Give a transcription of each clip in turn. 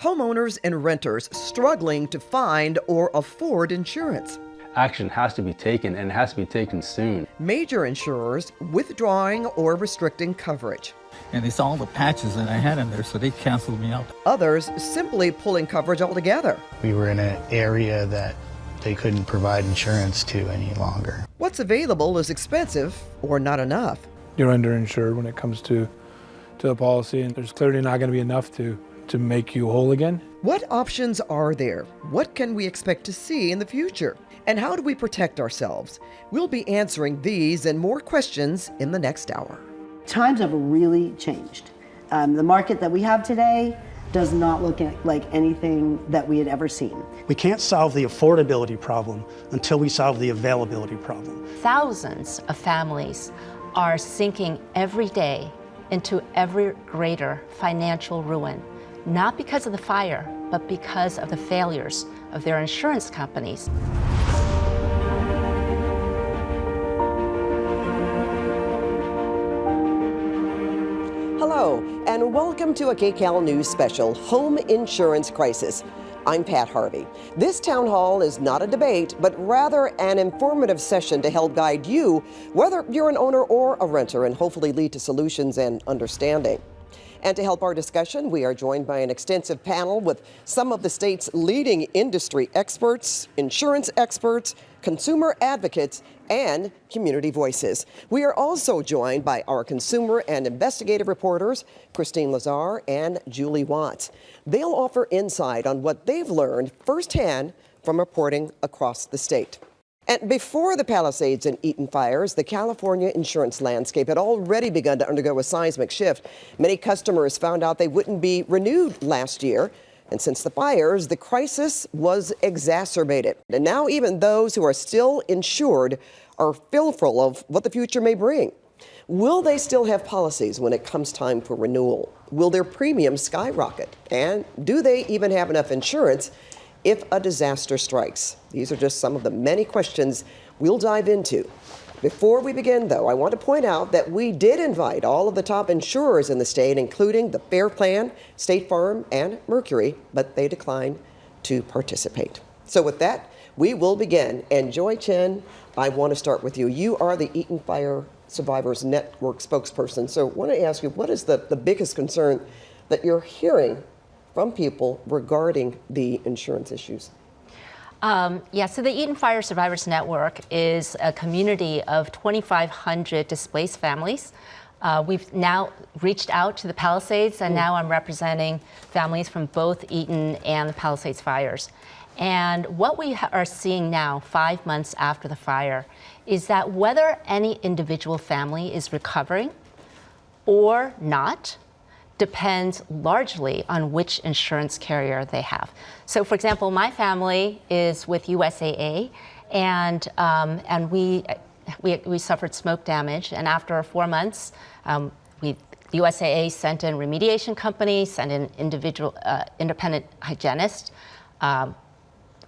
Homeowners and renters struggling to find or afford insurance. Action has to be taken, and it has to be taken soon. Major insurers withdrawing or restricting coverage. And they saw all the patches that I had in there, so they canceled me out. Others simply pulling coverage altogether. We were in an area that they couldn't provide insurance to any longer. What's available is expensive or not enough. You're underinsured when it comes to the policy, and there's clearly not going to be enough to make you whole again. What options are there? What can we expect to see in the future? And how do we protect ourselves? We'll be answering these and more questions in the next hour. Times have really changed. The market that we have today does not look like anything that we had ever seen. We can't solve the affordability problem until we solve the availability problem. Thousands of families are sinking every day into ever greater financial ruin, not because of the fire, but because of the failures of their insurance companies. Hello, and welcome to a KCAL News special, Home Insurance Crisis. I'm Pat Harvey. This town hall is not a debate, but rather an informative session to help guide you, whether you're an owner or a renter, and hopefully lead to solutions and understanding. And to help our discussion, we are joined by an extensive panel with some of the state's leading industry experts, insurance experts, consumer advocates, and community voices. We are also joined by our consumer and investigative reporters, Christine Lazar and Julie Watts. They'll offer insight on what they've learned firsthand from reporting across the state. And before the Palisades and Eaton fires, the California insurance landscape had already begun to undergo a seismic shift. Many customers found out they wouldn't be renewed last year. And since the fires, the crisis was exacerbated. And now even those who are still insured are fearful of what the future may bring. Will they still have policies when it comes time for renewal? Will their premiums skyrocket? And do they even have enough insurance if a disaster strikes? These are just some of the many questions we'll dive into. Before we begin, though, I want to point out that we did invite all of the top insurers in the state, including the Fair Plan, State Farm, and Mercury, but they declined to participate. So with that, we will begin. And Joy Chen, I want to start with you. You are the Eaton Fire Survivors Network spokesperson. So I want to ask you, what is the biggest concern that you're hearing from people regarding the insurance issues? So the Eaton Fire Survivors Network is a community of 2,500 displaced families. We've now reached out to the Palisades, and now I'm representing families from both Eaton and the Palisades fires. And what we are seeing now, 5 months after the fire, is that whether any individual family is recovering or not depends largely on which insurance carrier they have. So, for example, my family is with USAA, and we suffered smoke damage. And after 4 months, USAA sent in remediation company, sent in individual independent hygienist,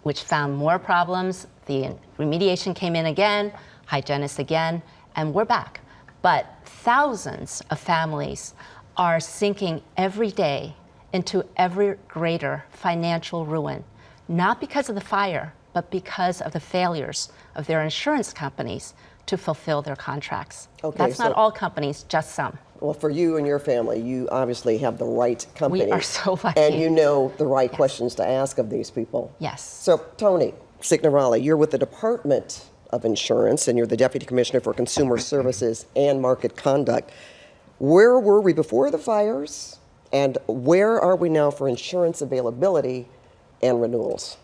which found more problems. The remediation came in again, hygienist again, and we're back. But thousands of families are sinking every day into ever greater financial ruin, not because of the fire, but because of the failures of their insurance companies to fulfill their contracts. Okay, that's not all companies, just some. Well, for you and your family, you obviously have the right company. We are so lucky. And you know the right questions to ask of these people. Yes. So, Tony Signorelli, you're with the Department of Insurance, and you're the Deputy Commissioner for Consumer Services and Market Conduct. Where were we before the fires, and where are we now for insurance availability and renewals?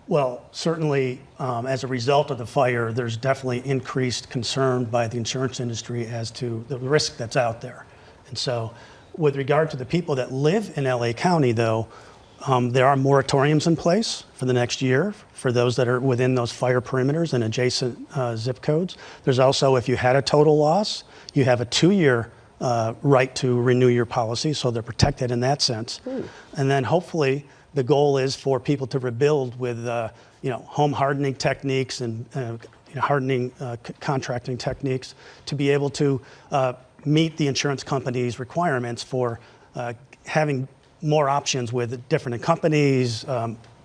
Well, certainly as a result of the fire, there's definitely increased concern by the insurance industry as to the risk that's out there. And so with regard to the people that live in LA County, though, there are moratoriums in place for the next year for those that are within those fire perimeters and adjacent zip codes. There's also, if you had a total loss, you have a 2-year right to renew your policy, so they're protected in that sense. And then hopefully the goal is for people to rebuild with home hardening techniques and hardening contracting techniques to be able to meet the insurance company's requirements for having more options with different companies,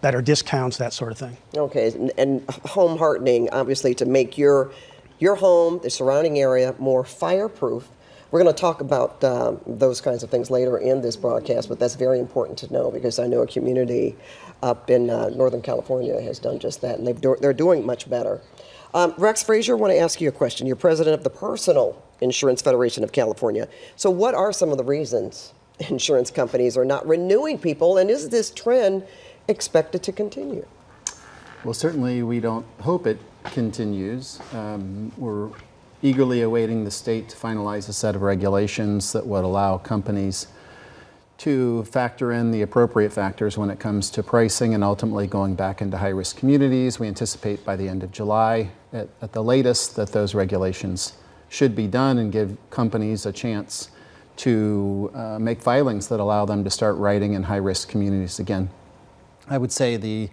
better discounts, that sort of thing. Okay, and home hardening, obviously, to make your home, the surrounding area, more fireproof. We're going to talk about those kinds of things later in this broadcast, but that's very important to know because I know a community up in Northern California has done just that, and they're doing much better. Rex Frazier, I want to ask you a question. You're president of the Personal Insurance Federation of California. So what are some of the reasons insurance companies are not renewing people, and is this trend expected to continue? Well, certainly we don't hope it continues. We're eagerly awaiting the state to finalize a set of regulations that would allow companies to factor in the appropriate factors when it comes to pricing and ultimately going back into high-risk communities. We anticipate by the end of July at the latest that those regulations should be done and give companies a chance to make filings that allow them to start writing in high-risk communities again. I would say the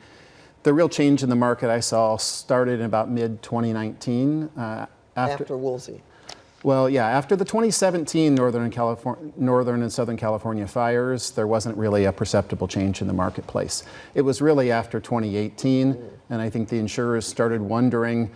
real change in the market I saw started in about mid-2019. After Woolsey. Well, yeah, after the 2017 Northern and Southern California fires, there wasn't really a perceptible change in the marketplace. It was really after 2018, and I think the insurers started wondering,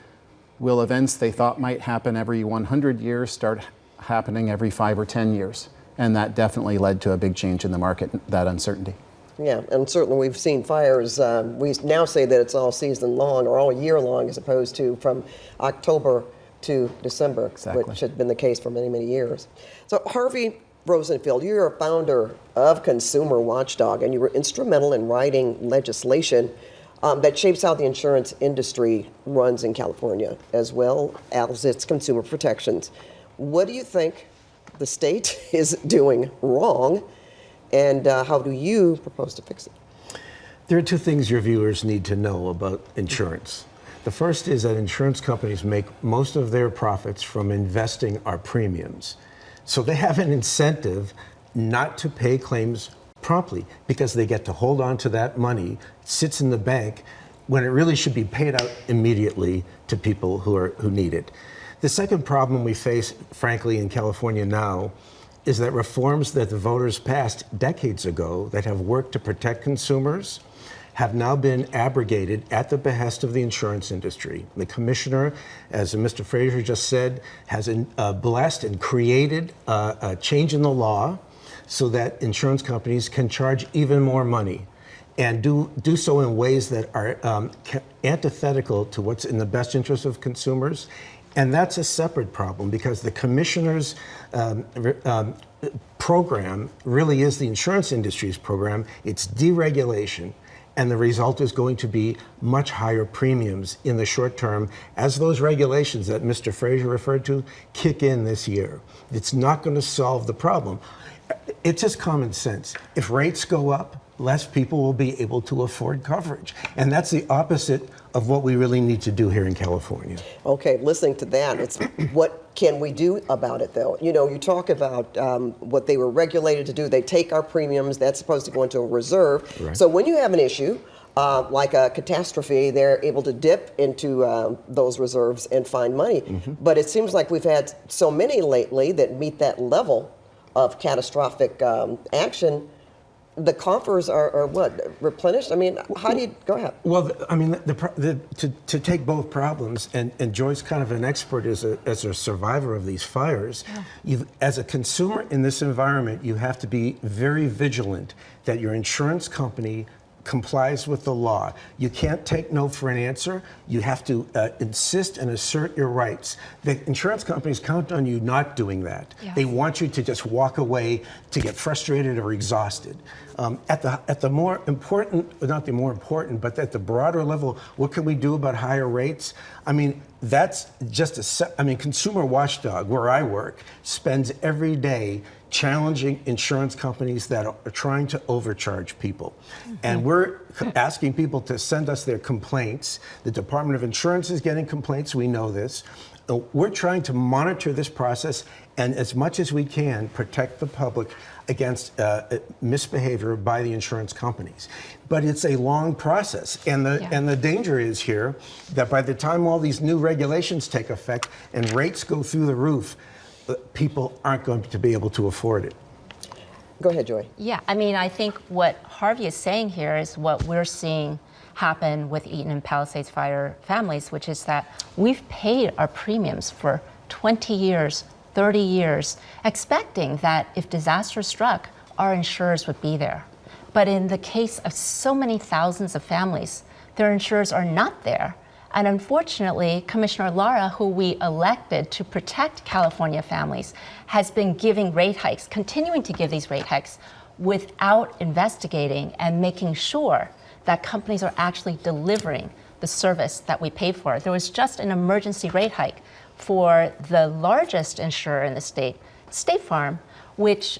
will events they thought might happen every 100 years start happening every 5 or 10 years? And that definitely led to a big change in the market, that uncertainty. Yeah, and certainly we've seen fires. We now say that it's all season long or all year long as opposed to from October to December, exactly, which had been the case for many, many years. So Harvey Rosenfield, you're a founder of Consumer Watchdog, and you were instrumental in writing legislation that shapes how the insurance industry runs in California, as well as its consumer protections. What do you think the state is doing wrong, and how do you propose to fix it? There are two things your viewers need to know about insurance. The first is that insurance companies make most of their profits from investing our premiums. So they have an incentive not to pay claims promptly because they get to hold on to that money, sits in the bank, when it really should be paid out immediately to people who need it. The second problem we face, frankly, in California now is that reforms that the voters passed decades ago that have worked to protect consumers have now been abrogated at the behest of the insurance industry. The commissioner, as Mr. Frazier just said, has blessed and created a change in the law so that insurance companies can charge even more money and do so in ways that are antithetical to what's in the best interest of consumers. And that's a separate problem because the commissioner's program really is the insurance industry's program. It's deregulation. And the result is going to be much higher premiums in the short term as those regulations that Mr. Frazier referred to kick in this year. It's not going to solve the problem. It's just common sense. If rates go up, less people will be able to afford coverage. And that's the opposite of what we really need to do here in California. Okay, listening to that, it's what can we do about it, though? You know, you talk about what they were regulated to do. They take our premiums. That's supposed to go into a reserve. Right. So when you have an issue, like a catastrophe, they're able to dip into those reserves and find money. Mm-hmm. But it seems like we've had so many lately that meet that level of catastrophic action. The coffers are what, replenished? I mean, how do you, go ahead. Well, I mean, to take both problems, and Joy's kind of an expert as a survivor of these fires, as a consumer in this environment, you have to be very vigilant that your insurance company complies with the law. You can't take no for an answer. You have to insist and assert your rights. The insurance companies count on you not doing that. Yes. They want you to just walk away, to get frustrated or exhausted. At the more important, not the more important, but at the broader level, what can we do about higher rates? I mean, that's just Consumer Watchdog, where I work, spends every day challenging insurance companies that are trying to overcharge people. Mm-hmm. And we're asking people to send us their complaints. The Department of Insurance is getting complaints, we know this. We're trying to monitor this process and, as much as we can, protect the public against misbehavior by the insurance companies. But it's a long process, and the danger is here that by the time all these new regulations take effect and rates go through the roof, people aren't going to be able to afford it. Go ahead, Joy. Yeah, I mean, I think what Harvey is saying here is what we're seeing happen with Eaton and Palisades Fire families, which is that we've paid our premiums for 20 years, 30 years, expecting that if disaster struck, our insurers would be there. But in the case of so many thousands of families, their insurers are not there. And unfortunately, Commissioner Lara, who we elected to protect California families, has been giving rate hikes, continuing to give these rate hikes without investigating and making sure that companies are actually delivering the service that we pay for. There was just an emergency rate hike for the largest insurer in the state, State Farm, which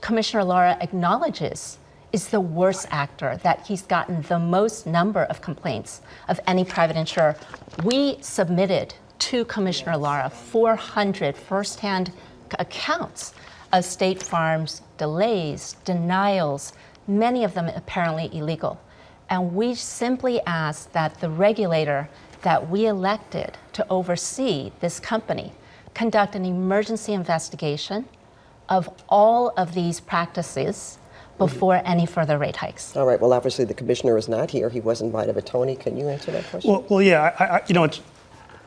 Commissioner Lara acknowledges is the worst actor, that he's gotten the most number of complaints of any private insurer. We submitted to Commissioner Lara 400 firsthand accounts of State Farm's delays, denials, many of them apparently illegal. And we simply asked that the regulator that we elected to oversee this company conduct an emergency investigation of all of these practices before any further rate hikes. All right, well, obviously the commissioner is not here. He was invited, but Tony, can you answer that question? Well, yeah, it's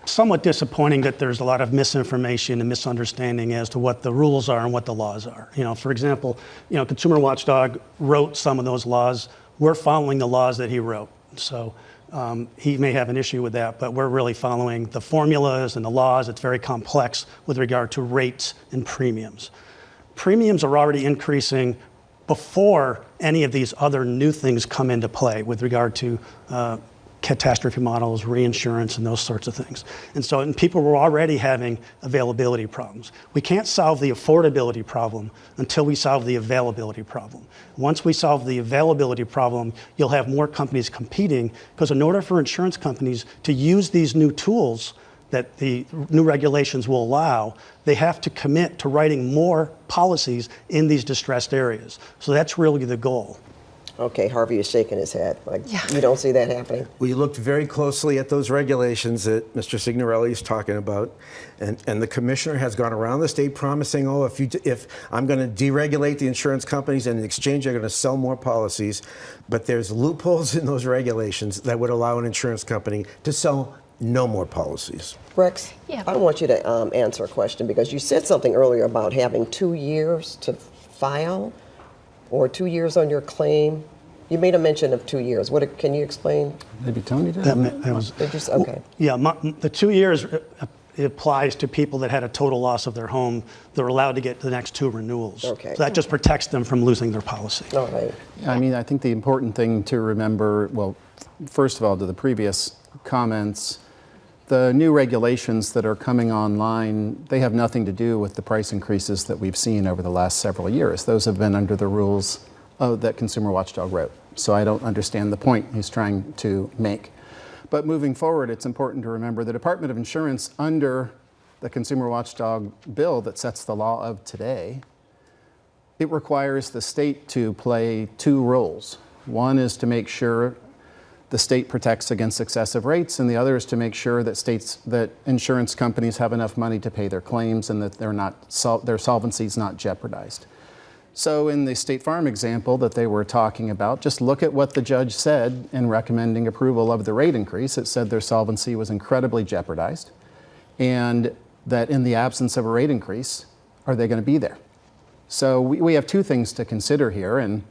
somewhat disappointing that there's a lot of misinformation and misunderstanding as to what the rules are and what the laws are. For example, Consumer Watchdog wrote some of those laws. We're following the laws that he wrote. So he may have an issue with that, but we're really following the formulas and the laws. It's very complex with regard to rates and premiums. Premiums are already increasing before any of these other new things come into play with regard to catastrophe models, reinsurance, and those sorts of things. And people were already having availability problems. We can't solve the affordability problem until we solve the availability problem. Once we solve the availability problem, you'll have more companies competing, because in order for insurance companies to use these new tools that the new regulations will allow, they have to commit to writing more policies in these distressed areas. So that's really the goal. Okay, Harvey is shaking his head. You don't see that happening? We looked very closely at those regulations that Mr. Signorelli is talking about, and the commissioner has gone around the state promising, if I'm going to deregulate the insurance companies, and in exchange they're going to sell more policies. But there's loopholes in those regulations that would allow an insurance company to sell no more policies. Rex, Yeah. I want you to answer a question, because you said something earlier about having 2 years to file or 2 years on your claim. You made a mention of 2 years. Can you explain? Maybe Tony did? Okay. Yeah, the 2 years it applies to people that had a total loss of their home. They're allowed to get the next 2 renewals. Okay. So that just protects them from losing their policy. All right. I mean, I think the important thing to remember, well, first of all, to the previous comments, the new regulations that are coming online, they have nothing to do with the price increases that we've seen over the last several years. Those have been under the rules that Consumer Watchdog wrote. So I don't understand the point he's trying to make. But moving forward, it's important to remember the Department of Insurance, under the Consumer Watchdog bill that sets the law of today, it requires the state to play 2 roles. One is to make sure the state protects against excessive rates, and the other is to make sure that insurance companies have enough money to pay their claims and that their solvency is not jeopardized. So in the State Farm example that they were talking about, just look at what the judge said in recommending approval of the rate increase. It said their solvency was incredibly jeopardized, and that in the absence of a rate increase, are they going to be there? So we have 2 things to consider here, and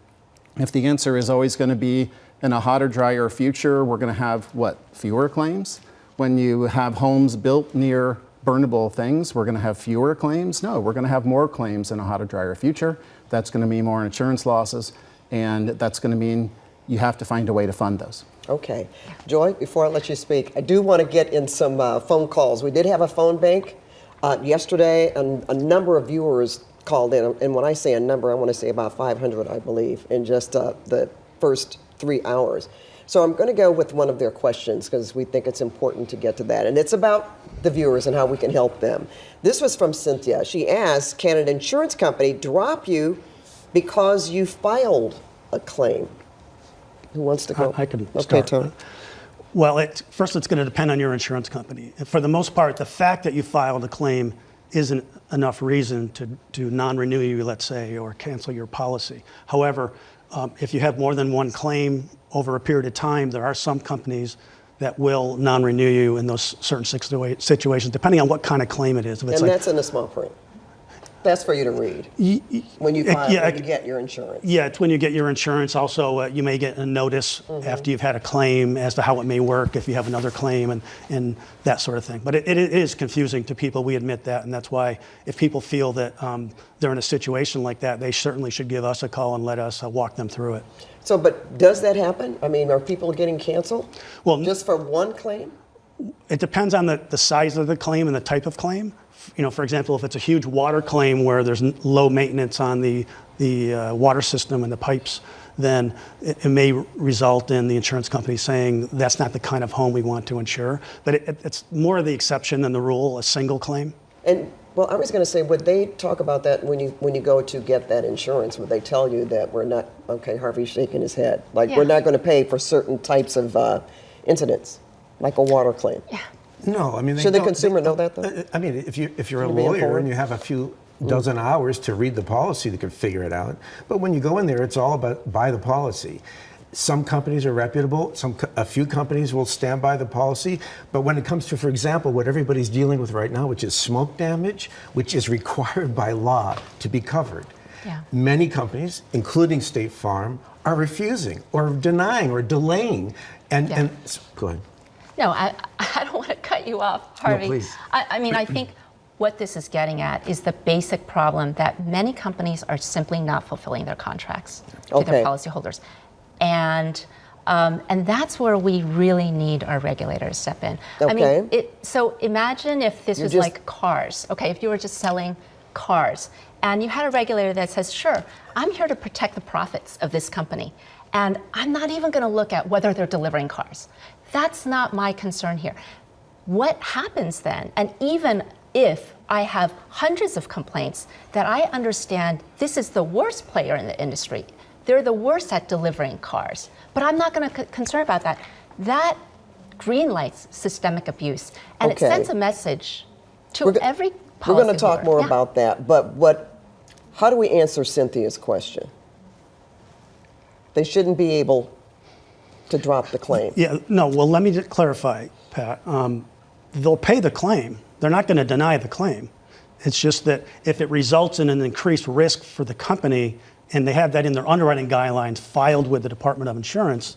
if the answer is always going to be in a hotter, drier future, we're going to have, fewer claims? When you have homes built near burnable things, we're going to have fewer claims? No, we're going to have more claims in a hotter, drier future. That's going to mean more insurance losses, and that's going to mean you have to find a way to fund those. Okay. Joy, before I let you speak, I do want to get in some phone calls. We did have a phone bank yesterday, and a number of viewers called in. And when I say a number, I want to say about 500, I believe, in just the first 3 hours. So I'm going to go with one of their questions, because we think it's important to get to that. And it's about the viewers and how we can help them. This was from Cynthia. She asked, can an insurance company drop you because you filed a claim? Who wants to go? I can Okay, start. Tony. Well, first it's going to depend on your insurance company. For the most part, the fact that you filed a claim isn't enough reason to non-renew you, let's say, or cancel your policy. However, if you have more than one claim over a period of time, there are some companies that will non-renew you in those certain situations, depending on what kind of claim it is. If it's And like, that's in the small print. That's for you to read when you file, when you get your insurance. Yeah, it's when you get your insurance. Also, you may get a notice after you've had a claim as to how it may work if you have another claim and that sort of thing. But it is confusing to people. We admit that, and that's why if people feel that they're in a situation like that, they certainly should give us a call and let us walk them through it. So, but does that happen? I mean, are people getting canceled? Well, just for one claim? It depends on the size of the claim and the type of claim. You know, for example, if it's a huge water claim where there's low maintenance on the water system and the pipes, then it may result in the insurance company saying that's not the kind of home we want to insure. But it's more the exception than the rule, a single claim. And well, I was going to say, would they talk about that when you go to get that insurance? Would they tell you that we're not, okay, Harvey's shaking his head, like we're not going to pay for certain types of incidents, like a water claim? Yeah. No, I mean, should the consumer know that though? I mean, if you're a lawyer and you have a few dozen hours to read the policy, they can figure it out. But when you go in there, it's all about buy the policy. Some companies are reputable. A few companies will stand by the policy. But when it comes to, for example, what everybody's dealing with right now, which is smoke damage, which is required by law to be covered, many companies, including State Farm, are refusing or denying or delaying. And go ahead. No, I don't want to cut you off, Harvey. No, please. I mean, I think what this is getting at is the basic problem that many companies are simply not fulfilling their contracts to their policyholders. And that's where we really need our regulators to step in. I mean, so imagine if this was like cars. Okay, if you were just selling cars and you had a regulator that says, sure, I'm here to protect the profits of this company. And I'm not even going to look at whether they're delivering cars. That's not my concern here. What happens then, and even if I have hundreds of complaints that I understand this is the worst player in the industry, they're the worst at delivering cars, but I'm not going to concern about that. That green lights systemic abuse, and it sends a message to every policyholder. We're going to talk more about that, but how do we answer Cynthia's question? They shouldn't be able to drop the claim. Yeah, no, well, let me just clarify, Pat. They'll pay the claim. They're not going to deny the claim. It's just that if it results in an increased risk for the company, and they have that in their underwriting guidelines filed with the Department of Insurance,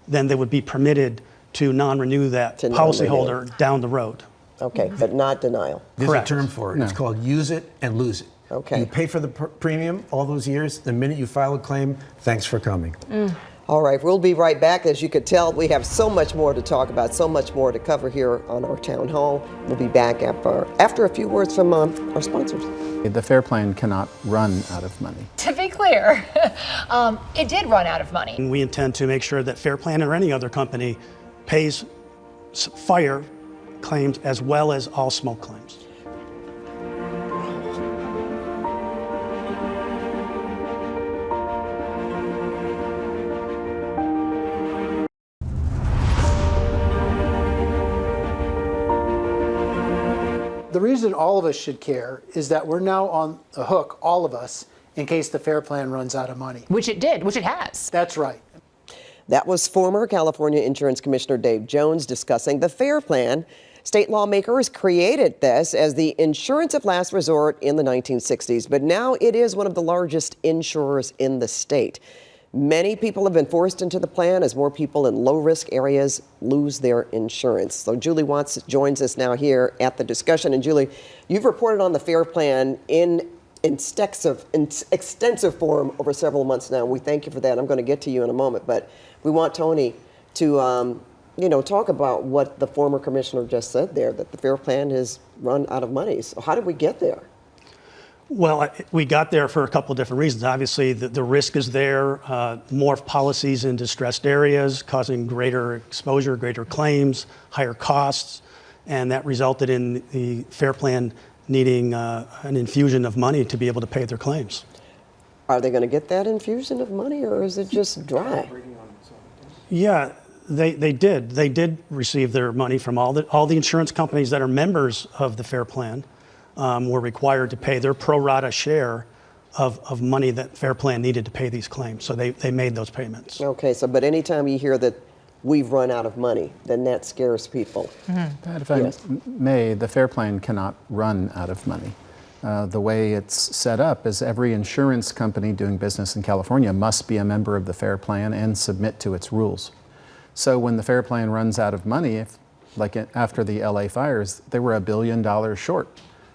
then they would be permitted to non-renew that policyholder down the road. Okay, but not denial. There's a term for it. It's called use it and lose it. Okay. You pay for the premium all those years. The minute you file a claim, thanks for coming. All right, we'll be right back. As you could tell, we have so much more to talk about, so much more to cover here on our town hall. We'll be back after a few words from our sponsors. The FAIR Plan cannot run out of money. To be clear, it did run out of money. And we intend to make sure that FAIR Plan or any other company pays fire claims as well as all smoke claims. The reason all of us should care is that we're now on the hook, all of us, in case the FAIR Plan runs out of money. Which it did, which it has. That's right. That was former California Insurance Commissioner Dave Jones discussing the FAIR Plan. State lawmakers created this as the insurance of last resort in the 1960s, but now it is one of the largest insurers in the state. Many people have been forced into the plan as more people in low-risk areas lose their insurance. So Julie Watts joins us now here at the discussion. And Julie, you've reported on the FAIR Plan in extensive form over several months now. We thank you for that. I'm going to get to you in a moment, but we want Tony to talk about what the former commissioner just said there, that the FAIR Plan has run out of money. So how did we get there? Well, we got there for a couple of different reasons. Obviously, the risk is there, more policies in distressed areas, causing greater exposure, greater claims, higher costs, and that resulted in the FAIR Plan needing an infusion of money to be able to pay their claims. Are they going to get that infusion of money, or is it just dry? Yeah, they did. They did receive their money from all the insurance companies that are members of the FAIR Plan. were required to pay their pro rata share of money that Fair Plan needed to pay these claims. So they made those payments. Okay, so but anytime you hear that we've run out of money, then that scares people. Pat, if I may, the Fair Plan cannot run out of money. The way it's set up is every insurance company doing business in California must be a member of the Fair Plan and submit to its rules. So when the Fair Plan runs out of money, after the LA fires, they were $1 billion short.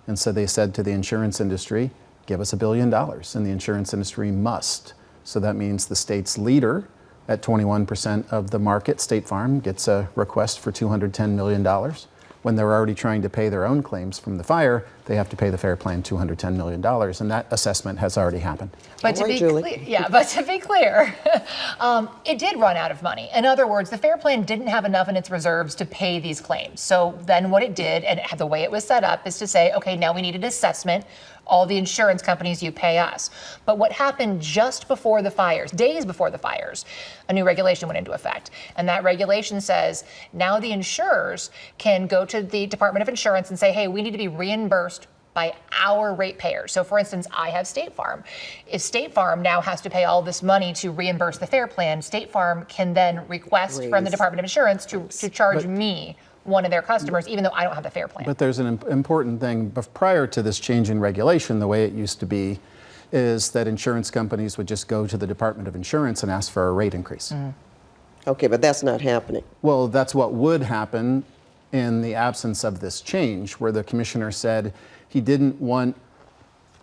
And so they said to the insurance industry, give us $1 billion. And the insurance industry must. So that means the state's leader at 21% of the market, State Farm, gets a request for $210 million. When they're already trying to pay their own claims from the fire, they have to pay the Fair Plan $210 million, and that assessment has already happened. But to be clear, it did run out of money. In other words, the Fair Plan didn't have enough in its reserves to pay these claims. So then what it did, and the way it was set up, is to say, okay, now we need an assessment. All the insurance companies, you pay us. But what happened just before the fires, days before the fires, a new regulation went into effect. And that regulation says now the insurers can go to the Department of Insurance and say, hey, we need to be reimbursed by our ratepayers. So for instance, I have State Farm. If State Farm now has to pay all this money to reimburse the Fair Plan, State Farm can then request from the Department of Insurance to charge me, one of their customers, even though I don't have the Fair Plan. But there's an important thing. Prior to this change in regulation, the way it used to be is that insurance companies would just go to the Department of Insurance and ask for a rate increase. Okay, but that's not happening. Well, that's what would happen in the absence of this change, where the commissioner said he didn't want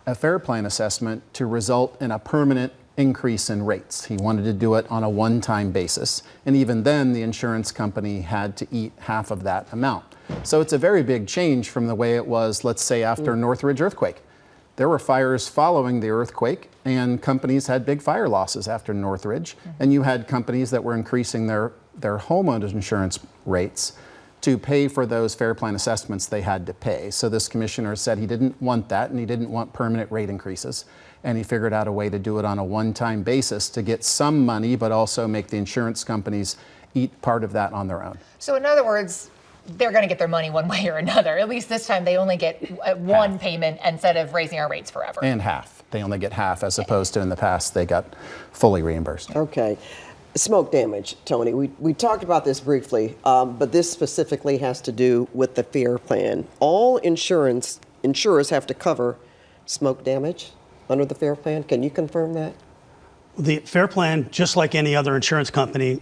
a Fair Plan assessment to result in a permanent increase in rates. He wanted to do it on a one-time basis. And even then, the insurance company had to eat half of that amount. So it's a very big change from the way it was, let's say, after Northridge earthquake. There were fires following the earthquake, and companies had big fire losses after Northridge. And you had companies that were increasing their homeowners insurance rates to pay for those Fair Plan assessments they had to pay. So this commissioner said he didn't want that, and he didn't want permanent rate increases. And he figured out a way to do it on a one-time basis to get some money, but also make the insurance companies eat part of that on their own. So in other words, they're going to get their money one way or another. At least this time they only get one payment instead of raising our rates forever. And half. They only get half, as opposed to in the past they got fully reimbursed. Okay. Smoke damage, Tony. We talked about this briefly, but this specifically has to do with the Fair Plan. All insurers have to cover smoke damage under the Fair Plan. Can you confirm that? The Fair Plan, just like any other insurance company,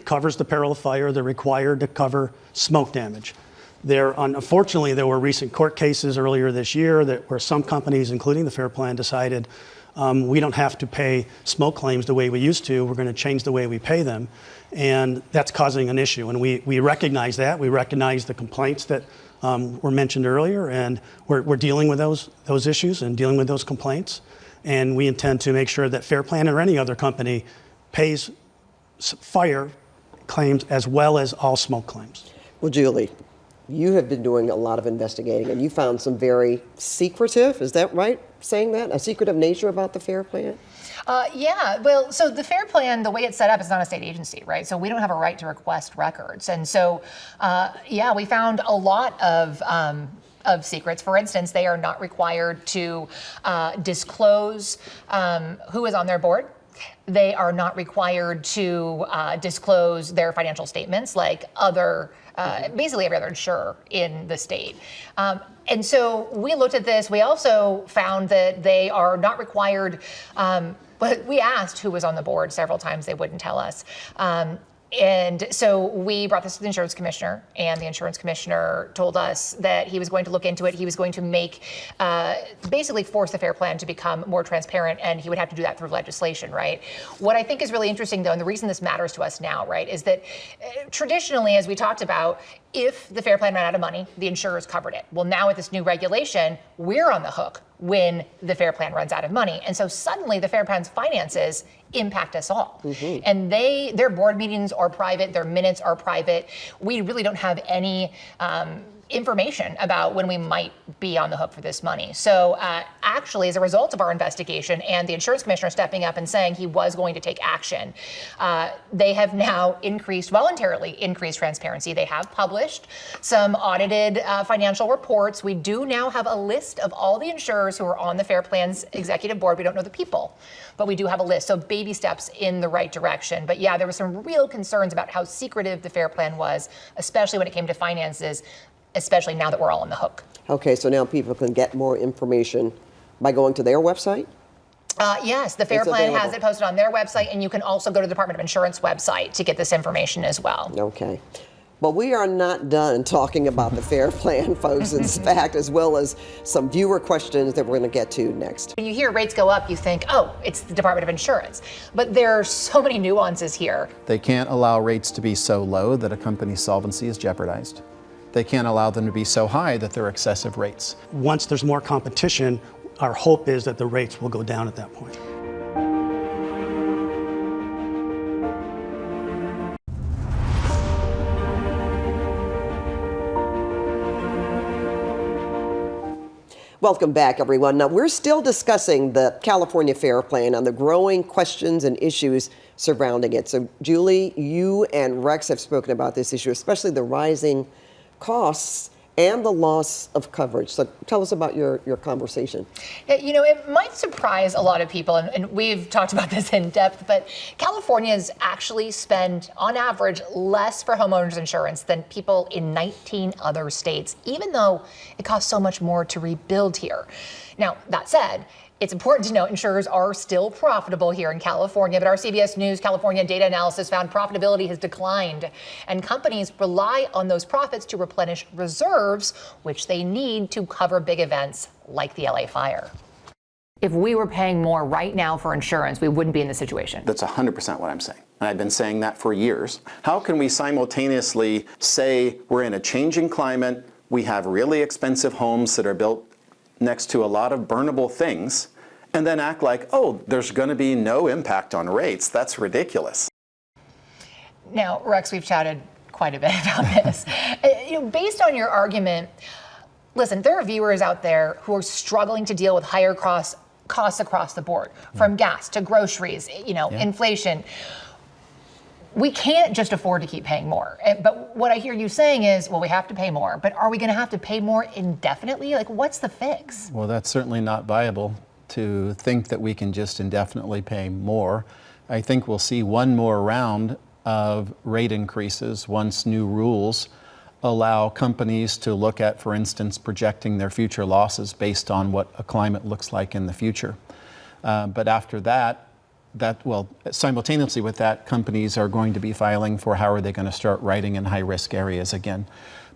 covers the peril of fire. They're required to cover smoke damage. Unfortunately, there were recent court cases earlier this year where some companies, including the Fair Plan, decided we don't have to pay smoke claims the way we used to. We're going to change the way we pay them. And that's causing an issue. And we recognize that. We recognize the complaints that were mentioned earlier. And we're dealing with those issues and dealing with those complaints. And we intend to make sure that Fair Plan or any other company pays fire claims as well as all smoke claims. Well, Julie, you have been doing a lot of investigating, and you found some very secretive, is that right, saying that? A secretive nature about the Fair Plan? Yeah, well, so the Fair Plan, the way it's set up, is not a state agency, right? So we don't have a right to request records. And so, yeah, we found a lot of secrets. For instance, they are not required to disclose who is on their board. They are not required to disclose their financial statements like basically every other insurer in the state. And so we looked at this. We also found that they are not required, but we asked who was on the board several times. They wouldn't tell us. And so we brought this to the insurance commissioner, and the insurance commissioner told us that he was going to look into it. He was going to basically force the Fair Plan to become more transparent, and he would have to do that through legislation, right? What I think is really interesting, though, and the reason this matters to us now, right, is that traditionally, as we talked about, if the Fair Plan ran out of money, the insurers covered it. Well, now with this new regulation, we're on the hook when the Fair Plan runs out of money. And so suddenly the Fair Plan's finances impact us all. Mm-hmm. And their board meetings are private, their minutes are private. We really don't have any information about when we might be on the hook for this money. So actually, as a result of our investigation and the insurance commissioner stepping up and saying he was going to take action, they have now voluntarily increased transparency. They have published some audited financial reports. We do now have a list of all the insurers who are on the Fair Plan's executive board. We don't know the people, but we do have a list. So baby steps in the right direction. But yeah, there were some real concerns about how secretive the Fair Plan was, especially when it came to finances, especially now that we're all on the hook. Okay, so now people can get more information by going to their website? Yes, the Fair Plan has it posted on their website, and you can also go to the Department of Insurance website to get this information as well. Okay. But we are not done talking about the Fair Plan, folks. In fact, as well as some viewer questions that we're going to get to next. When you hear rates go up, you think, oh, it's the Department of Insurance. But there are so many nuances here. They can't allow rates to be so low that a company's solvency is jeopardized. They can't allow them to be so high that they're excessive rates. Once there's more competition, our hope is that the rates will go down at that point. Welcome back, everyone. Now, we're still discussing the California Fair Plan and the growing questions and issues surrounding it. So, Julie, you and Rex have spoken about this issue, especially the rising costs and the loss of coverage. So tell us about your conversation. You know, it might surprise a lot of people, and we've talked about this in depth, but Californians actually spend, on average, less for homeowners insurance than people in 19 other states, even though it costs so much more to rebuild here. Now, that said, it's important to note insurers are still profitable here in California, but our CBS News California data analysis found profitability has declined, and companies rely on those profits to replenish reserves, which they need to cover big events like the LA fire. If we were paying more right now for insurance, we wouldn't be in this situation. That's 100% what I'm saying. And I've been saying that for years. How can we simultaneously say we're in a changing climate, we have really expensive homes that are built next to a lot of burnable things, and then act like, oh, there's going to be no impact on rates? That's ridiculous. Now, Rex, we've chatted quite a bit about this. Based on your argument, listen, there are viewers out there who are struggling to deal with higher costs across the board, from gas to groceries, inflation. We can't just afford to keep paying more. But what I hear you saying is, well, we have to pay more. But are we going to have to pay more indefinitely? Like, what's the fix? Well, that's certainly not viable to think that we can just indefinitely pay more. I think we'll see one more round of rate increases once new rules allow companies to look at, for instance, projecting their future losses based on what a climate looks like in the future. But after that, simultaneously with that, companies are going to be filing for how are they going to start writing in high-risk areas again.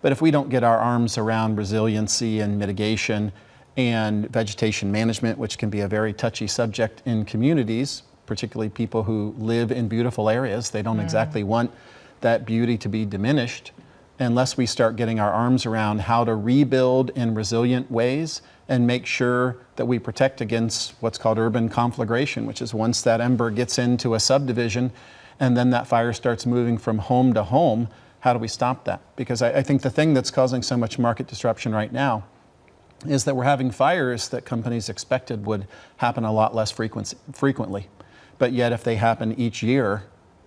But if we don't get our arms around resiliency and mitigation and vegetation management, which can be a very touchy subject in communities, particularly people who live in beautiful areas, they don't exactly want that beauty to be diminished unless we start getting our arms around how to rebuild in resilient ways and make sure that we protect against what's called urban conflagration, which is once that ember gets into a subdivision and then that fire starts moving from home to home, how do we stop that? Because I think the thing that's causing so much market disruption right now is that we're having fires that companies expected would happen a lot less frequently. But yet if they happen each year,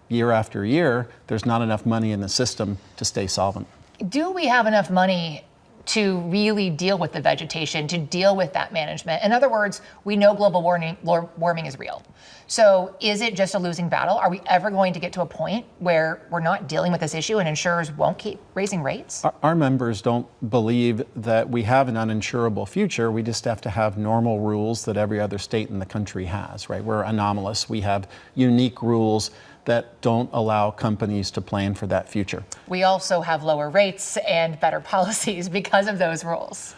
year after year, there's not enough money in the system to stay solvent. Do we have enough money to really deal with the vegetation, to deal with that management? In other words, we know global warming is real. So is it just a losing battle? Are we ever going to get to a point where we're not dealing with this issue and insurers won't keep raising rates? Our members don't believe that we have an uninsurable future. We just have to have normal rules that every other state in the country has, right? We're anomalous. We have unique rules that don't allow companies to plan for that future. We also have lower rates and better policies because of those rules.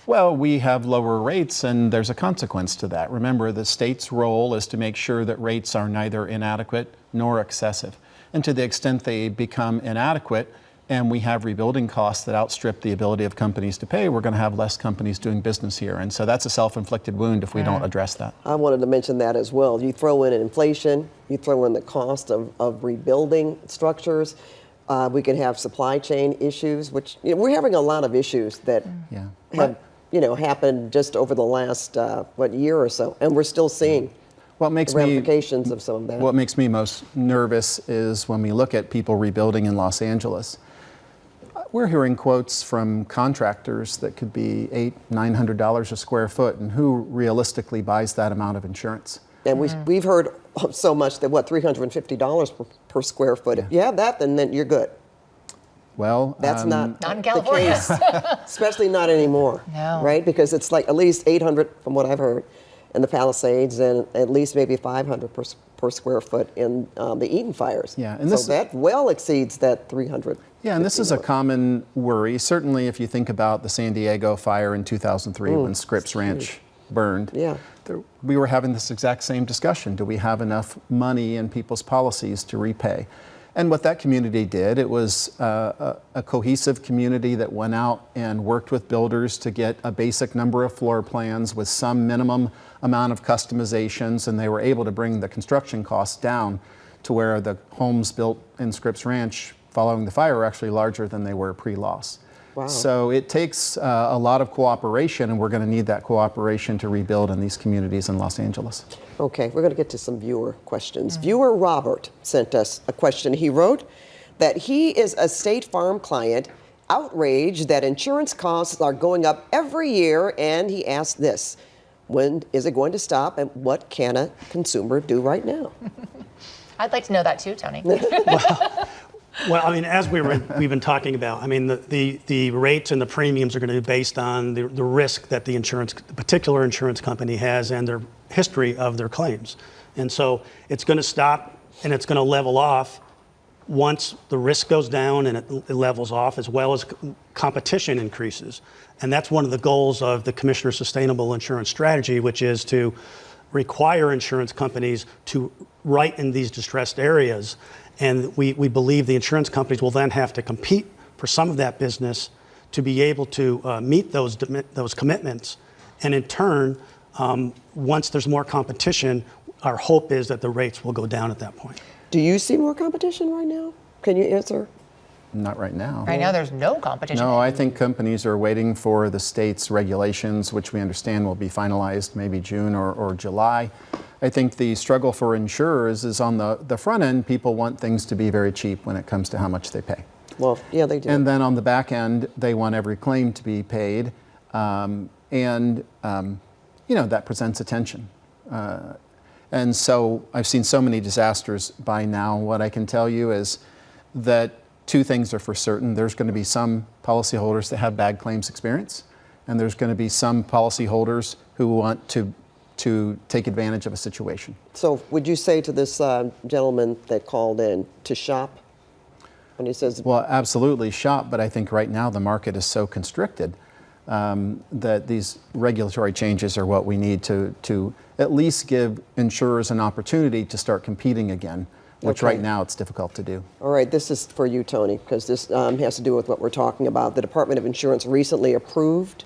Well, we have lower rates and there's a consequence to that. Remember, the state's role is to make sure that rates are neither inadequate nor excessive. And to the extent they become inadequate and we have rebuilding costs that outstrip the ability of companies to pay, we're going to have less companies doing business here. And so that's a self-inflicted wound if we don't address that. I wanted to mention that as well. You throw in inflation, you throw in the cost of rebuilding structures. We could have supply chain issues, which we're having a lot of issues that have happened just over the last year or so, and we're still seeing what makes ramifications of some of that. What makes me most nervous is when we look at people rebuilding in Los Angeles. We're hearing quotes from contractors that could be $800-900 a square foot, and who realistically buys that amount of insurance? And we've heard so much that $350 per square foot. If you have that, then you're good. Well, that's not in California, the case, especially not anymore. No. Right? Because it's like at least $800 from what I've heard in the Palisades, and at least maybe $500 per square foot in the Eden fires. Yeah, and so that well exceeds that $300. Yeah, and this is a common worry. Certainly, if you think about the San Diego fire in 2003 when Scripps Ranch burned. Yeah. We were having this exact same discussion. Do we have enough money in people's policies to repay? And what that community did, it was a cohesive community that went out and worked with builders to get a basic number of floor plans with some minimum amount of customizations, and they were able to bring the construction costs down to where the homes built in Scripps Ranch following the fire were actually larger than they were pre-loss. Wow. So it takes a lot of cooperation, and we're going to need that cooperation to rebuild in these communities in Los Angeles. Okay, we're going to get to some viewer questions. Viewer Robert sent us a question. He wrote that he is a State Farm client, outraged that insurance costs are going up every year, and he asked this: when is it going to stop, and what can a consumer do right now? I'd like to know that too, Tony. Well, I mean, as we've been talking about, I mean, the rates and the premiums are going to be based on the risk that the particular insurance company has and their history of their claims. And so it's going to stop and it's going to level off once the risk goes down and it levels off, as well as competition increases. And that's one of the goals of the Commissioner's Sustainable Insurance Strategy, which is to require insurance companies to write in these distressed areas. And we believe the insurance companies will then have to compete for some of that business to be able to meet those commitments. And in turn, once there's more competition, our hope is that the rates will go down at that point. Do you see more competition right now? Can you answer? Not right now. Right now, there's no competition. No, I think companies are waiting for the state's regulations, which we understand will be finalized maybe June or July. I think the struggle for insurers is on the front end. People want things to be very cheap when it comes to how much they pay. Well, yeah, they do. And then on the back end, they want every claim to be paid. That presents a tension. And so I've seen so many disasters by now. What I can tell you is that two things are for certain. There's going to be some policyholders that have bad claims experience, and there's going to be some policyholders who want to take advantage of a situation. So would you say to this gentleman that called in to shop when he says... Well, absolutely shop, but I think right now the market is so constricted that these regulatory changes are what we need to at least give insurers an opportunity to start competing again, which right now it's difficult to do. All right, this is for you, Tony, because this has to do with what we're talking about. The Department of Insurance recently approved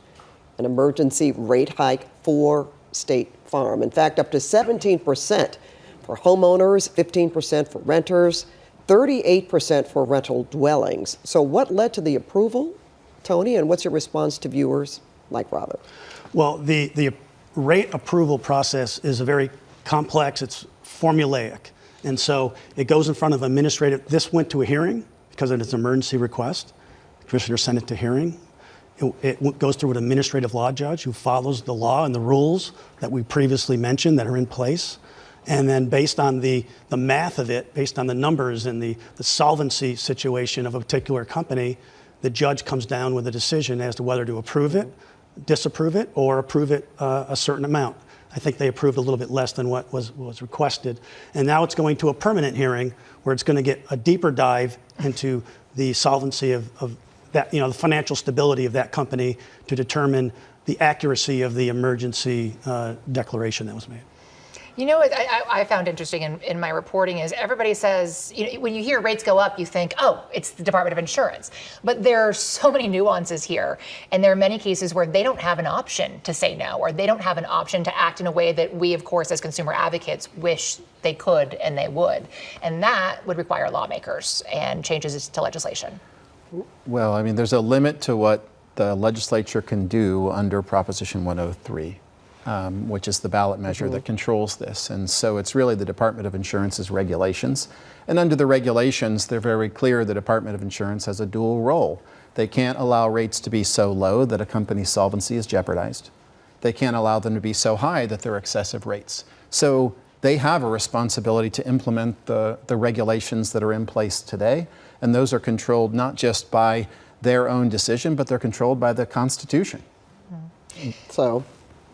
an emergency rate hike for State Farm. In fact, up to 17% for homeowners, 15% for renters, 38% for rental dwellings. So what led to the approval, Tony, and what's your response to viewers like Robert? Well, the rate approval process is a very complex, it's formulaic. And so it goes in front of administrative. This went to a hearing because it is an emergency request. The Commissioner sent it to hearing. It goes through an administrative law judge who follows the law and the rules that we previously mentioned that are in place. And then based on the math of it, based on the numbers and the solvency situation of a particular company, the judge comes down with a decision as to whether to approve it, disapprove it, or approve it a certain amount. I think they approved a little bit less than what was requested. And now it's going to a permanent hearing where it's going to get a deeper dive into the solvency of that, the financial stability of that company to determine the accuracy of the emergency declaration that was made. You know what I found interesting in my reporting is everybody says, when you hear rates go up, you think, oh, it's the Department of Insurance. But there are so many nuances here. And there are many cases where they don't have an option to say no, or they don't have an option to act in a way that we, of course, as consumer advocates, wish they could and they would. And that would require lawmakers and changes to legislation. Well, I mean, there's a limit to what the legislature can do under Proposition 103. Which is the ballot measure that controls this. And so it's really the Department of Insurance's regulations. And under the regulations, they're very clear the Department of Insurance has a dual role. They can't allow rates to be so low that a company's solvency is jeopardized. They can't allow them to be so high that they're excessive rates. So they have a responsibility to implement the regulations that are in place today. And those are controlled not just by their own decision, but they're controlled by the Constitution. So,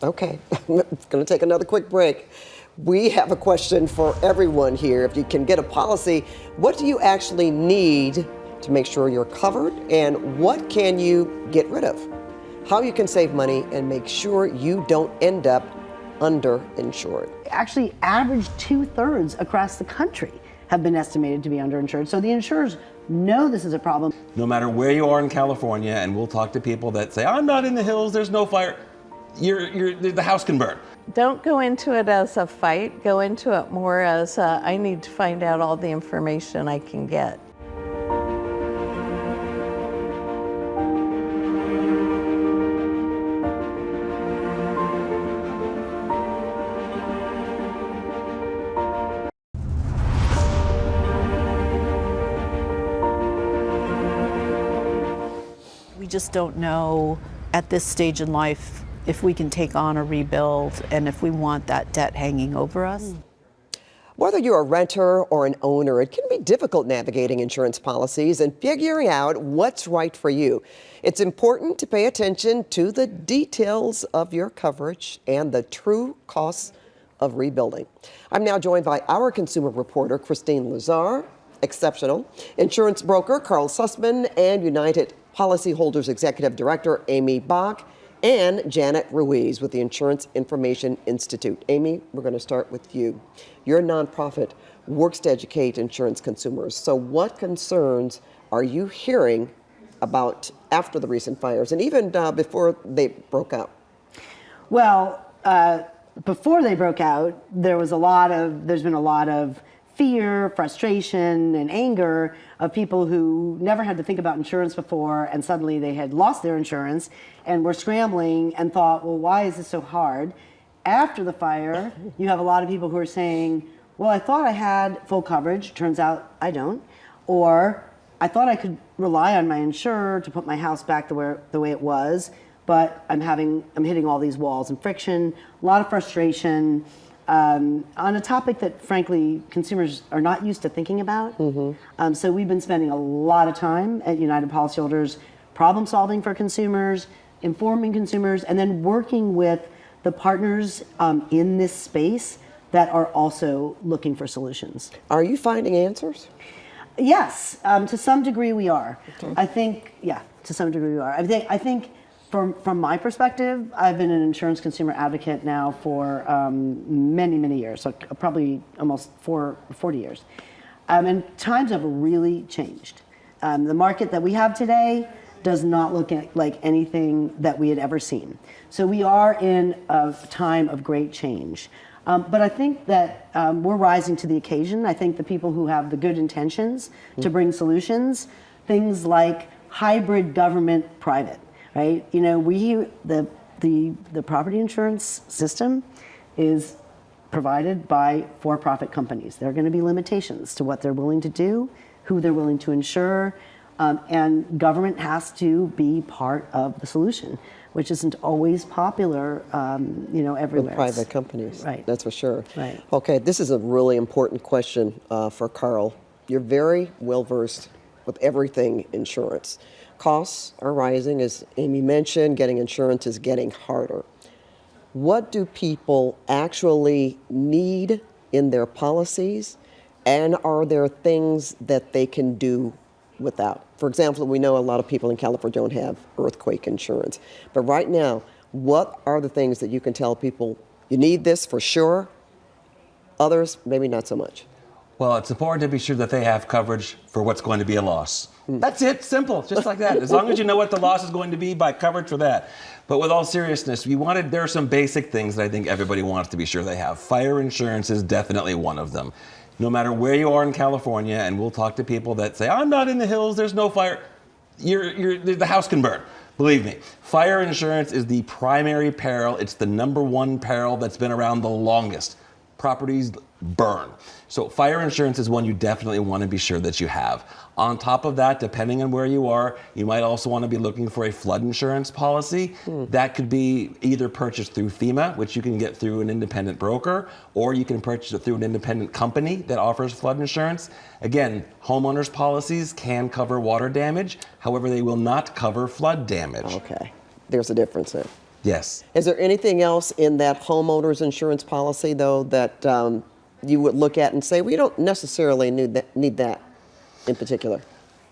okay, I'm going to take another quick break. We have a question for everyone here. If you can get a policy, what do you actually need to make sure you're covered, and what can you get rid of? How you can save money and make sure you don't end up underinsured. Actually, average 2/3 across the country have been estimated to be underinsured. So the insurers know this is a problem. No matter where you are in California, and we'll talk to people that say, I'm not in the hills, there's no fire. The house can burn. Don't go into it as a fight. Go into it more as I need to find out all the information I can get. We just don't know at this stage in life if we can take on a rebuild and if we want that debt hanging over us. Whether you're a renter or an owner, it can be difficult navigating insurance policies and figuring out what's right for you. It's important to pay attention to the details of your coverage and the true costs of rebuilding. I'm now joined by our consumer reporter, Christine Lazar, exceptional, insurance broker Carl Sussman, and United Policyholders Executive Director Amy Bach, and Janet Ruiz with the Insurance Information Institute. Amy, we're going to start with you. Your nonprofit works to educate insurance consumers. So what concerns are you hearing about after the recent fires and even before they broke out? Well, before they broke out, there's been a lot of fear, frustration, and anger of people who never had to think about insurance before, and suddenly they had lost their insurance and were scrambling and thought, well, why is this so hard? After the fire, you have a lot of people who are saying, well, I thought I had full coverage, turns out I don't, or I thought I could rely on my insurer to put my house back the way it was, but I'm hitting all these walls and friction, a lot of frustration, on a topic that, frankly, consumers are not used to thinking about. So we've been spending a lot of time at United Policyholders problem solving for consumers, informing consumers, and then working with the partners in this space that are also looking for solutions. Are you finding answers? Yes, to some degree we are. Okay. I think, yeah, to some degree we are. I think from my perspective, I've been an insurance consumer advocate now for many, many years, so probably almost 40 years. And times have really changed. The market that we have today does not look like anything that we had ever seen. So we are in a time of great change. But I think that we're rising to the occasion. I think the people who have the good intentions to bring solutions, things like hybrid government-private, right? You know, the property insurance system is provided by for-profit companies. There are going to be limitations to what they're willing to do, who they're willing to insure, and government has to be part of the solution, which isn't always popular, everywhere. With private companies, right? That's for sure. Right. Okay, this is a really important question for Carl. You're very well versed with everything insurance. Costs are rising, as Amy mentioned. Getting insurance is getting harder. What do people actually need in their policies, and are there things that they can do without? For example, we know a lot of people in California don't have earthquake insurance. But right now, what are the things that you can tell people, you need this for sure, Others, maybe not so much. Well, it's important to be sure that they have coverage for what's going to be a loss. That's it, simple, just like that. As long as you know what the loss is going to be, buy coverage for that. But with all seriousness, there are some basic things that I think everybody wants to be sure they have. Fire insurance is definitely one of them. No matter where you are in California, and we'll talk to people that say, I'm not in the hills, there's no fire, the house can burn. Believe me, fire insurance is the primary peril. It's the #1 peril that's been around the longest. Properties burn. So fire insurance is one you definitely want to be sure that you have. On top of that, depending on where you are, you might also want to be looking for a flood insurance policy. That could be either purchased through FEMA, which you can get through an independent broker, or you can purchase it through an independent company that offers flood insurance. Again, homeowners policies can cover water damage. However, they will not cover flood damage. Okay, there's a difference there. Yes. Is there anything else in that homeowners insurance policy, though, that you would look at and say, we don't necessarily need that in particular?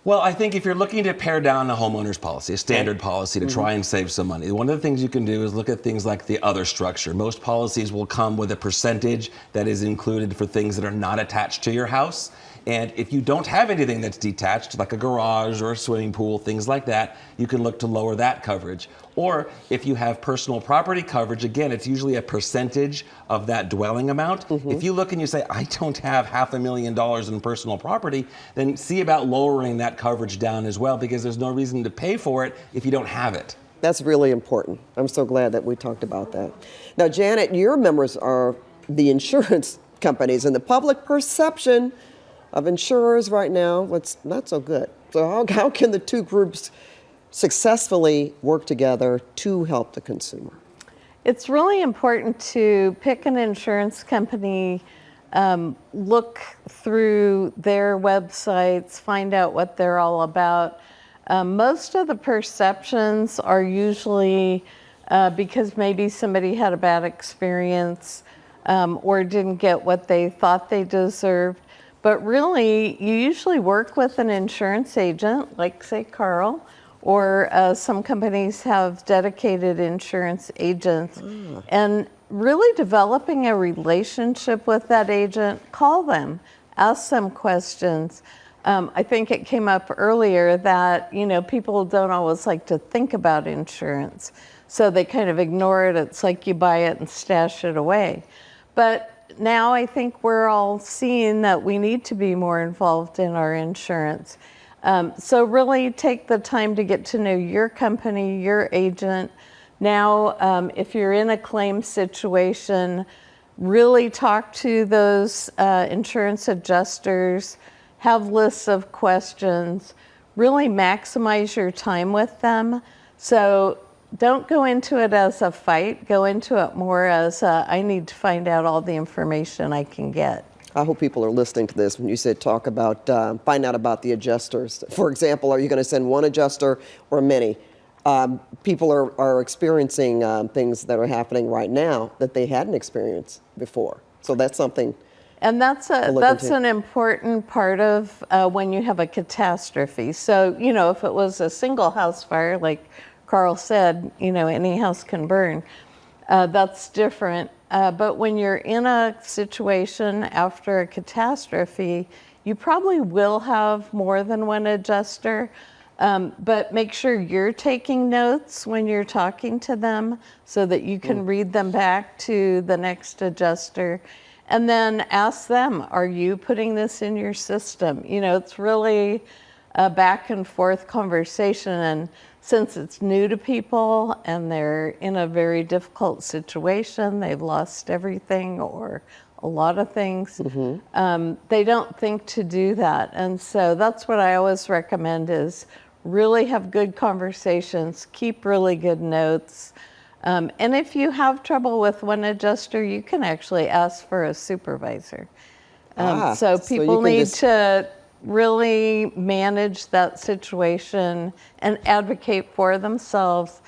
Well, I think if you're looking to pare down a homeowner's policy, a standard policy to try and save some money, one of the things you can do is look at things like the other structure. Most policies will come with a percentage that is included for things that are not attached to your house. And if you don't have anything that's detached, like a garage or a swimming pool, things like that, you can look to lower that coverage. Or if you have personal property coverage, again, it's usually a percentage of that dwelling amount. If you look and you say, I don't have $500,000 in personal property, then see about lowering that coverage down as well, because there's no reason to pay for it if you don't have it. That's really important. I'm so glad that we talked about that. Now, Janet, your members are the insurance companies, and the public perception of insurers right now, what's not so good. So how can the two groups successfully work together to help the consumer? It's really important to pick an insurance company, look through their websites, find out what they're all about. Most of the perceptions are usually because maybe somebody had a bad experience or didn't get what they thought they deserved. But really, you usually work with an insurance agent, like say Carl, or some companies have dedicated insurance agents. And really developing a relationship with that agent, call them, ask them questions. I think it came up earlier that, people don't always like to think about insurance. So they kind of ignore it. It's like you buy it and stash it away. But now I think we're all seeing that we need to be more involved in our insurance. So really take the time to get to know your company, your agent. Now, if you're in a claim situation, really talk to those insurance adjusters, have lists of questions, really maximize your time with them. So don't go into it as a fight, go into it more as I need to find out all the information I can get. I hope people are listening to this when you said talk about, find out about the adjusters. For example, are you going to send one adjuster or many? People are experiencing things that are happening right now that they hadn't experienced before. So that's something. And that's an important part of when you have a catastrophe. So, if it was a single house fire, like Carl said, any house can burn. That's different. But when you're in a situation after a catastrophe, you probably will have more than one adjuster. But make sure you're taking notes when you're talking to them so that you can read them back to the next adjuster. And then ask them, are you putting this in your system? It's really a back and forth conversation. And since it's new to people and they're in a very difficult situation, they've lost everything or a lot of things, they don't think to do that. And so that's what I always recommend is really have good conversations, keep really good notes. And if you have trouble with one adjuster, you can actually ask for a supervisor. So people need to really manage that situation and advocate for themselves.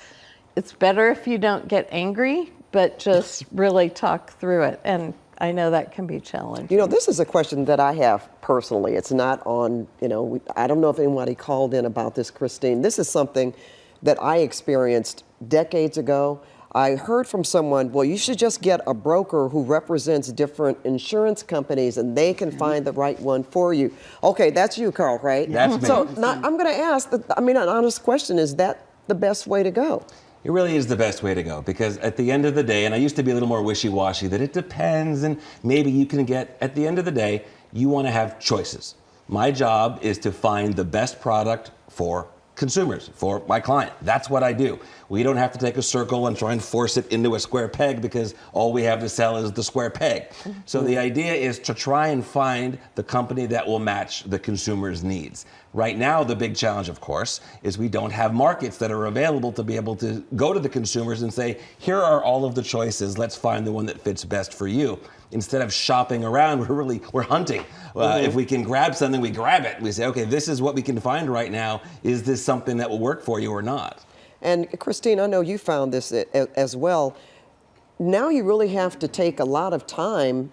It's better if you don't get angry, but just really talk through it. And I know that can be challenging. This is a question that I have personally. It's not on, I don't know if anybody called in about this, Christine. This is something that I experienced decades ago. I heard from someone, well, you should just get a broker who represents different insurance companies and they can find the right one for you. Okay, that's you, Carl, right? That's me. So I'm going to ask, an honest question, is that the best way to go? It really is the best way to go, because at the end of the day, and I used to be a little more wishy-washy, that it depends and maybe you can get, at the end of the day, you want to have choices. My job is to find the best product for consumers, for my client. That's what I do. We don't have to take a circle and try and force it into a square peg because all we have to sell is the square peg. So the idea is to try and find the company that will match the consumer's needs. Right now, the big challenge, of course, is we don't have markets that are available to be able to go to the consumers and say, here are all of the choices, let's find the one that fits best for you. Instead of shopping around, we're hunting. If we can grab something, we grab it. We say, okay, this is what we can find right now. Is this something that will work for you or not? And Christine, I know you found this as well. Now you really have to take a lot of time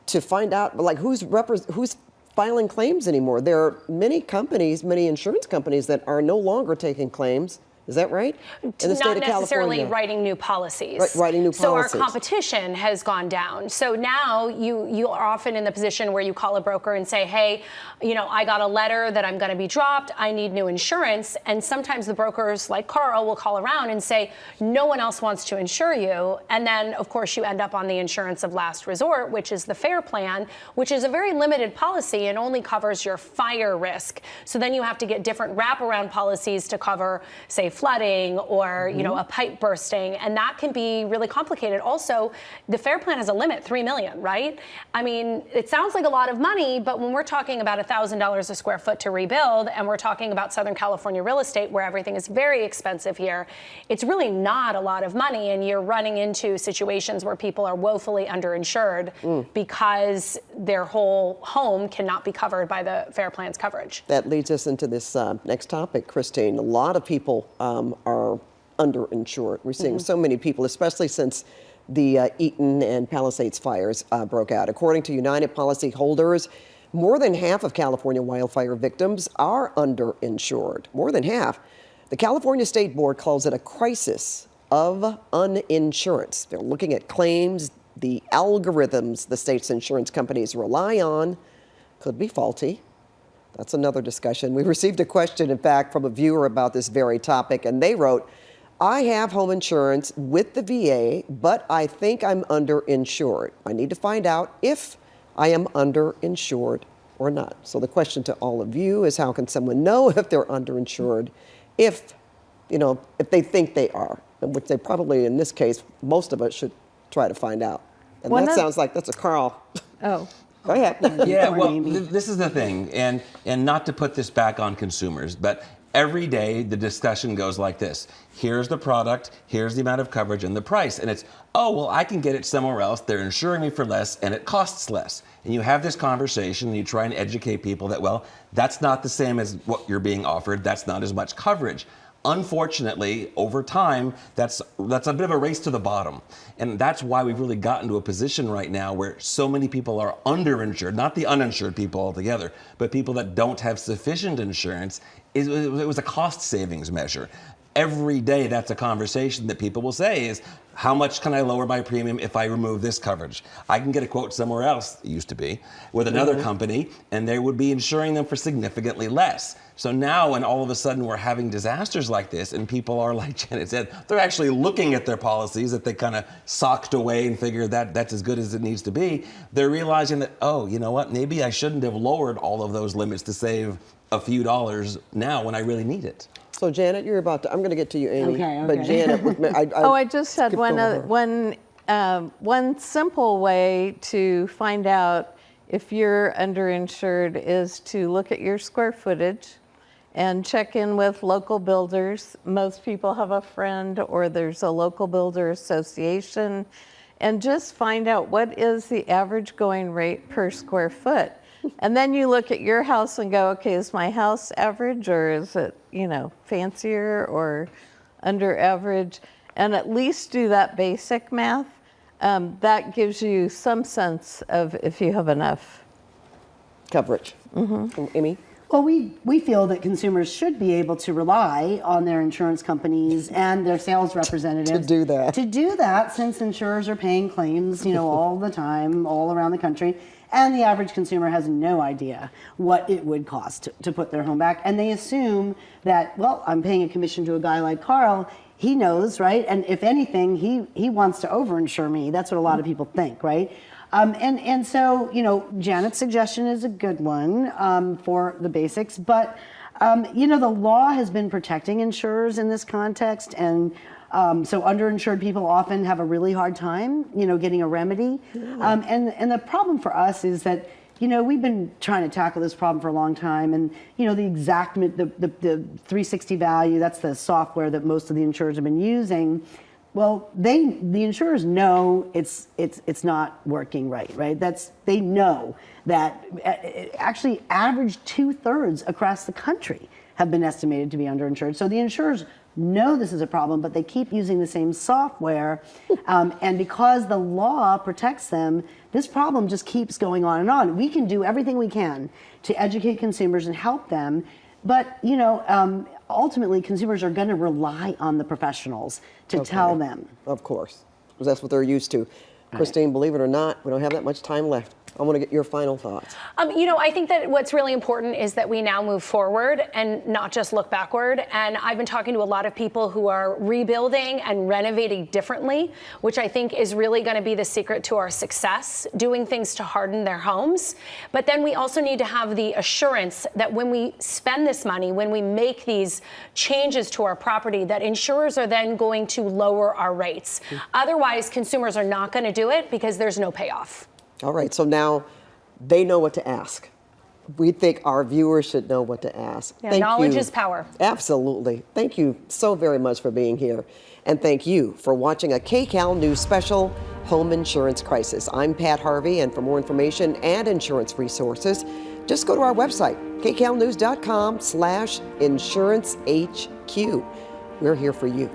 to find out, like, who's filing claims anymore. There are many companies, many insurance companies that are no longer taking claims. Is that right? In the state of California. Not necessarily writing new policies. Writing new policies. So our competition has gone down. So now you are often in the position where you call a broker and say, hey, I got a letter that I'm going to be dropped. I need new insurance. And sometimes the brokers like Carl will call around and say, no one else wants to insure you. And then, of course, you end up on the insurance of last resort, which is the FAIR plan, which is a very limited policy and only covers your fire risk. So then you have to get different wraparound policies to cover, say, flooding or a pipe bursting, and that can be really complicated. Also, the FAIR plan has a limit, $3 million, right? I mean, it sounds like a lot of money, but when we're talking about $1,000 a square foot to rebuild, and we're talking about Southern California real estate where everything is very expensive here, it's really not a lot of money, and you're running into situations where people are woefully underinsured because their whole home cannot be covered by the FAIR plan's coverage. That leads us into this next topic, Christine. A lot of people are underinsured. We're seeing so many people, especially since the Eaton and Palisades fires broke out. According to United Policyholders, more than half of California wildfire victims are underinsured. More than half. The California State Board calls it a crisis of uninsurance. They're looking at claims, the algorithms the state's insurance companies rely on could be faulty. That's another discussion. We received a question, in fact, from a viewer about this very topic, and they wrote, I have home insurance with the VA, but I think I'm underinsured. I need to find out if I am underinsured or not. So the question to all of you is, how can someone know if they're underinsured if they think they are? Which they probably, in this case, most of us should try to find out. And that sounds like that's a Carl. Oh. Go ahead. Yeah, well, this is the thing, and not to put this back on consumers, but every day the discussion goes like this. Here's the product, here's the amount of coverage and the price. And it's, oh, well, I can get it somewhere else. They're insuring me for less and it costs less. And you have this conversation and you try and educate people that, well, that's not the same as what you're being offered. That's not as much coverage. Unfortunately, over time, that's a bit of a race to the bottom. And that's why we've really gotten to a position right now where so many people are underinsured, not the uninsured people altogether, but people that don't have sufficient insurance. It was a cost savings measure. Every day, that's a conversation that people will say is, how much can I lower my premium if I remove this coverage? I can get a quote somewhere else, it used to be, with another company, and they would be insuring them for significantly less. So now, when all of a sudden we're having disasters like this, and people are, like Janet said, they're actually looking at their policies that they kind of socked away and figured that that's as good as it needs to be, they're realizing that, oh, you know what, maybe I shouldn't have lowered all of those limits to save a few dollars now when I really need it. So Janet, you're about to, I'm going to get to you, Amy. Okay. But Janet, I just had one simple way to find out if you're underinsured is to look at your square footage and check in with local builders. Most people have a friend or there's a local builder association, and just find out what is the average going rate per square foot. And then you look at your house and go, okay, is my house average or is it, fancier or under average? And at least do that basic math. That gives you some sense of if you have enough coverage. Amy? Well, we feel that consumers should be able to rely on their insurance companies and their sales representatives To do that. To do that, since insurers are paying claims, all the time, all around the country, and the average consumer has no idea what it would cost to put their home back, and they assume that, well, I'm paying a commission to a guy like Carl. He knows, right? And if anything, he wants to overinsure me. That's what a lot of people think, right? And so, Janet's suggestion is a good one for the basics, but, the law has been protecting insurers in this context, and so underinsured people often have a really hard time, getting a remedy. And the problem for us is that, we've been trying to tackle this problem for a long time, and the 360 value, that's the software that most of the insurers have been using. Well, the insurers know it's not working right? They know that actually average 2/3 across the country have been estimated to be underinsured. So the insurers know this is a problem, but they keep using the same software. And because the law protects them, this problem just keeps going on and on. We can do everything we can to educate consumers and help them, but ultimately consumers are going to rely on the professionals to tell them. Of course, because that's what they're used to. Christine, believe it or not, we don't have that much time left. I want to get your final thoughts. I think that what's really important is that we now move forward and not just look backward. And I've been talking to a lot of people who are rebuilding and renovating differently, which I think is really going to be the secret to our success, doing things to harden their homes. But then we also need to have the assurance that when we spend this money, when we make these changes to our property, that insurers are then going to lower our rates. Otherwise, consumers are not going to do it because there's no payoff. All right, so now they know what to ask. We think our viewers should know what to ask. Yeah, knowledge is power. Absolutely. Thank you so very much for being here. And thank you for watching a KCAL News special, Home Insurance Crisis. I'm Pat Harvey, and for more information and insurance resources, just go to our website, kcalnews.com/insurancehq. We're here for you.